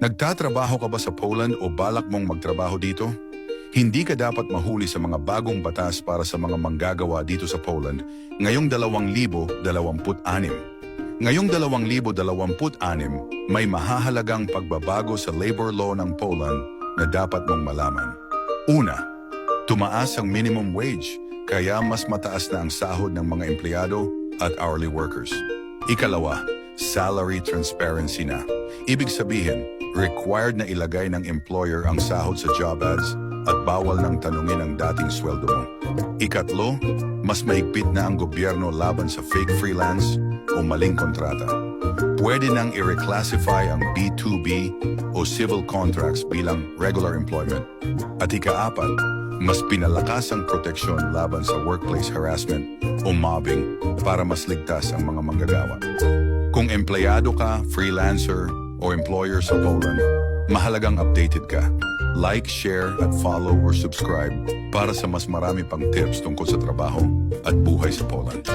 Nagtatrabaho ka ba sa Poland o balak mong magtrabaho dito? Hindi ka dapat mahuli sa mga bagong batas para sa mga manggagawa dito sa Poland ngayong 2026. Ngayong 2026, may mahahalagang pagbabago sa labor law ng Poland na dapat mong malaman. Una, tumaas ang minimum wage, kaya mas mataas na ang sahod ng mga empleyado at hourly workers. Ikalawa, salary transparency na. Ibig sabihin, required na ilagay ng employer ang sahod sa job ads at bawal nang tanungin ang dating sweldo mo. Ikatlo, mas mahigpit na ang gobyerno laban sa fake freelance o maling kontrata. Pwede nang i-reclassify ang B2B o civil contracts bilang regular employment. At ikaapat, mas pinalakas ang proteksyon laban sa workplace harassment o mobbing para mas ligtas ang mga manggagawa. Kung empleyado ka, freelancer o employer sa Poland, mahalagang updated ka. Like, share at follow or subscribe para sa mas marami pang tips tungkol sa trabaho at buhay sa Poland.